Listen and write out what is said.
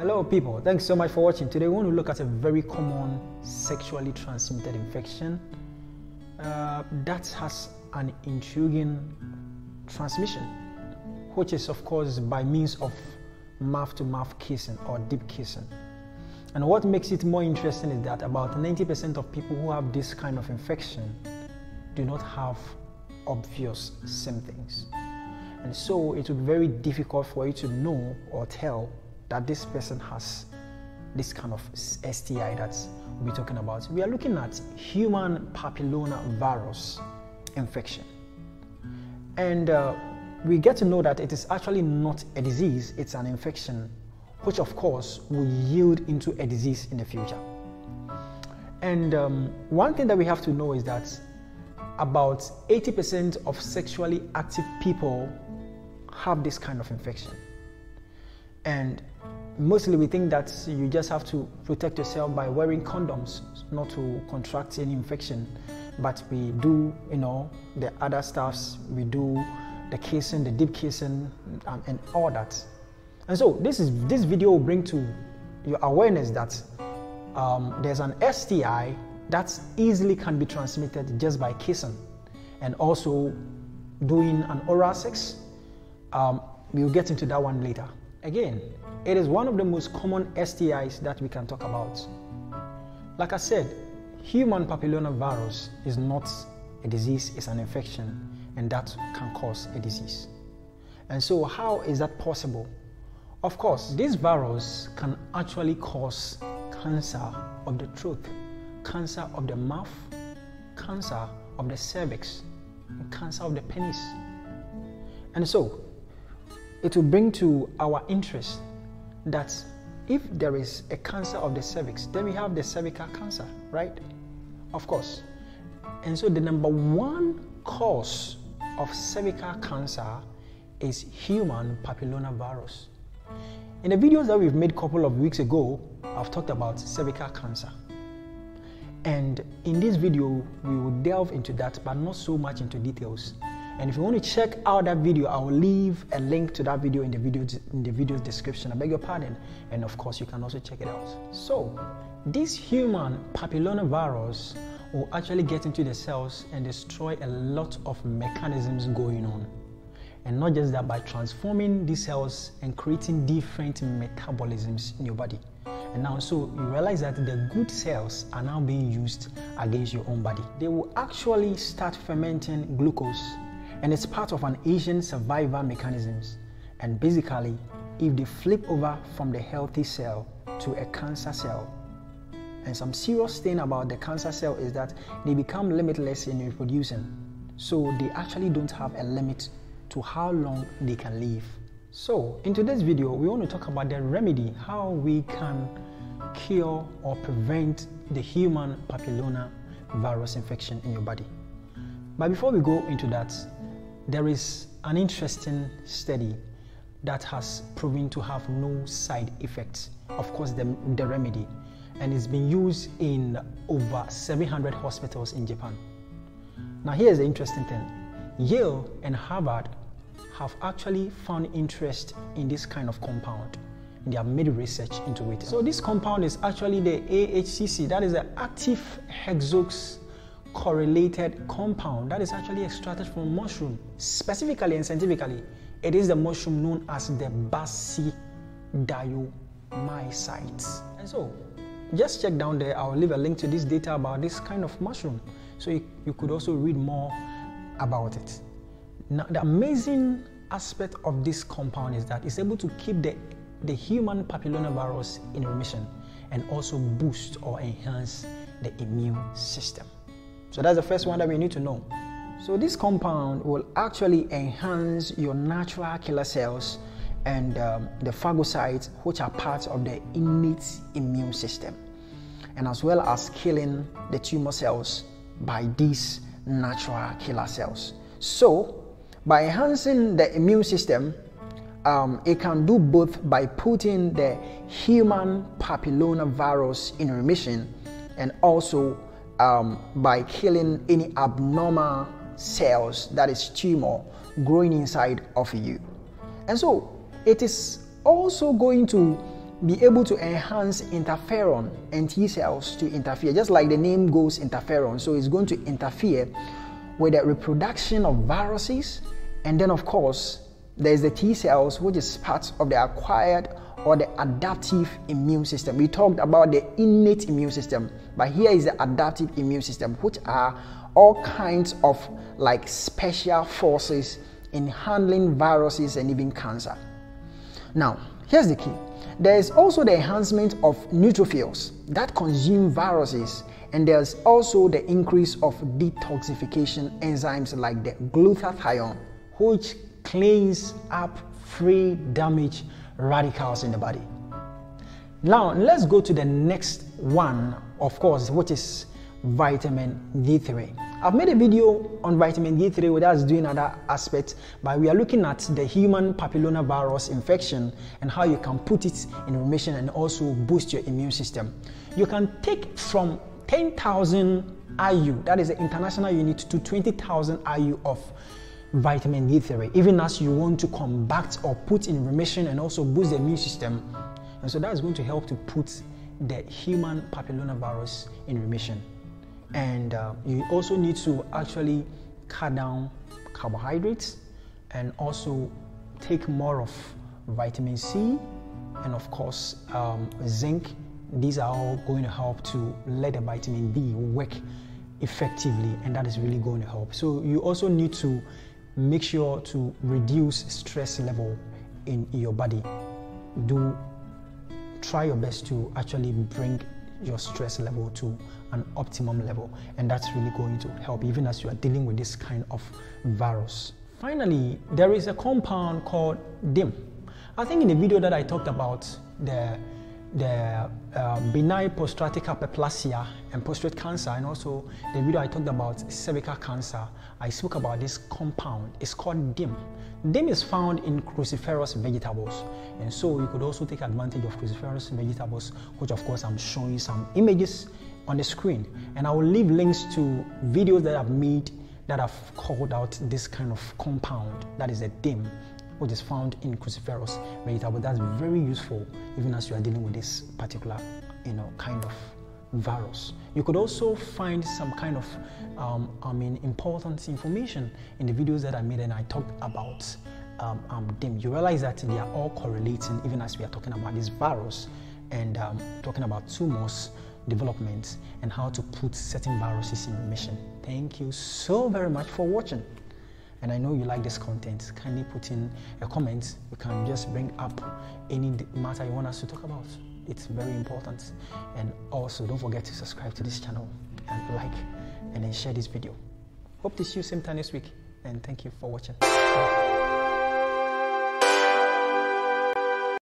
Hello people, thanks so much for watching. Today we want to look at a very common sexually transmitted infection that has an intriguing transmission, which is of course by means of mouth-to-mouth kissing or deep kissing. And what makes it more interesting is that about 90% of people who have this kind of infection do not have obvious symptoms. And so it will be very difficult for you to know or tell that this person has this kind of STI that we'll be talking about. We are looking at human papillomavirus infection. And we get to know that it is actually not a disease, it's an infection, which of course will yield into a disease in the future. And one thing that we have to know is that about 80% of sexually active people have this kind of infection. And mostly we think that you just have to protect yourself by wearing condoms, not to contract any infection. But we do, the other stuffs, we do the kissing, the deep kissing, and all that. And so this video will bring to your awareness that there's an STI that easily can be transmitted just by kissing, and also doing an oral sex. We'll get into that one later. Again, it is one of the most common STIs that we can talk about. Like I said, human papillomavirus is not a disease, it's an infection, and that can cause a disease. And so how is that possible? Of course, this virus can actually cause cancer of the throat, cancer of the mouth, cancer of the cervix, and cancer of the penis. And so it will bring to our interest that if there is a cancer of the cervix, then we have the cervical cancer, right? Of course. And so the number one cause of cervical cancer is human papillomavirus. In the videos that we've made a couple of weeks ago, I've talked about cervical cancer. And in this video, we will delve into that, but not so much into details. And if you want to check out that video, I will leave a link to that video in the video description. I beg your pardon. And of course, you can also check it out. So this human papillomavirus will actually get into the cells and destroy a lot of mechanisms going on. And not just that, by transforming these cells and creating different metabolisms in your body. And now, so you realize that the good cells are now being used against your own body. They will actually start fermenting glucose, and it's part of an Asian survival mechanisms. And basically, if they flip over from the healthy cell to a cancer cell, and some serious thing about the cancer cell is that they become limitless in reproducing. So they actually don't have a limit to how long they can live. So in today's video, we want to talk about the remedy, how we can cure or prevent the human papillomavirus infection in your body. But before we go into that, there is an interesting study that has proven to have no side effects. Of course, the remedy, and it's been used in over 700 hospitals in Japan. Now here's the interesting thing. Yale and Harvard have actually found interest in this kind of compound. They have made research into it. So this compound is actually the AHCC, that is the active hexose correlated compound that is actually extracted from mushroom. Specifically and scientifically, it is the mushroom known as the basidiomycetes. And so just check down there, I'll leave a link to this data about this kind of mushroom, so you could also read more about it. Now the amazing aspect of this compound is that it's able to keep the human papillomavirus in remission and also boost or enhance the immune system. So that's the first one that we need to know. So this compound will actually enhance your natural killer cells and the phagocytes, which are parts of the innate immune system, and as well as killing the tumor cells by these natural killer cells. So by enhancing the immune system, it can do both by putting the human papillomavirus in remission and also by killing any abnormal cells, that is tumor, growing inside of you. And so it is also going to be able to enhance interferon and T cells to interfere, just like the name goes, interferon. So it's going to interfere with the reproduction of viruses, and then of course there's the T cells, which is part of the acquired or the adaptive immune system. We talked about the innate immune system, but here is the adaptive immune system, which are all kinds of like special forces in handling viruses and even cancer. Now, here's the key. There is also the enhancement of neutrophils that consume viruses, and there's also the increase of detoxification enzymes like the glutathione, which cleans up free damaged radicals in the body. Now, let's go to the next one, of course, which is vitamin D3. I've made a video on vitamin D3 with us doing other aspects, but we are looking at the human papillomavirus infection and how you can put it in remission and also boost your immune system. You can take from 10,000 IU, that is the international unit, to 20,000 IU of vitamin D3, even as you want to combat or put in remission and also boost the immune system. And so that is going to help to put the human papillomavirus in remission. And you also need to actually cut down carbohydrates and also take more of vitamin C and of course zinc. These are all going to help to let the vitamin D work effectively, and that is really going to help. So you also need to make sure to reduce stress level in your body. Try your best to actually bring your stress level to an optimum level, and that's really going to help even as you are dealing with this kind of virus. Finally, there is a compound called DIM. I think in the video that I talked about the benign post-traumatic hyperplasia and prostate cancer, and also the video I talked about cervical cancer, I spoke about this compound. It's called DIM. DIM is found in cruciferous vegetables, and so you could also take advantage of cruciferous vegetables, which of course I'm showing some images on the screen, and I will leave links to videos that I've made that have called out this kind of compound, that is a DIM, which is found in cruciferous vegetable. That's very useful even as you are dealing with this particular kind of virus. You could also find some kind of important information in the videos that I made, and I talked about DIM. You realize that they are all correlating even as we are talking about this virus and talking about tumors development and how to put certain viruses in remission. Thank you so very much for watching. And I know you like this content. Kindly put in a comment. You can just bring up any matter you want us to talk about. It's very important. And also don't forget to subscribe to this channel and like and then share this video. Hope to see you same time next week, and thank you for watching. Bye.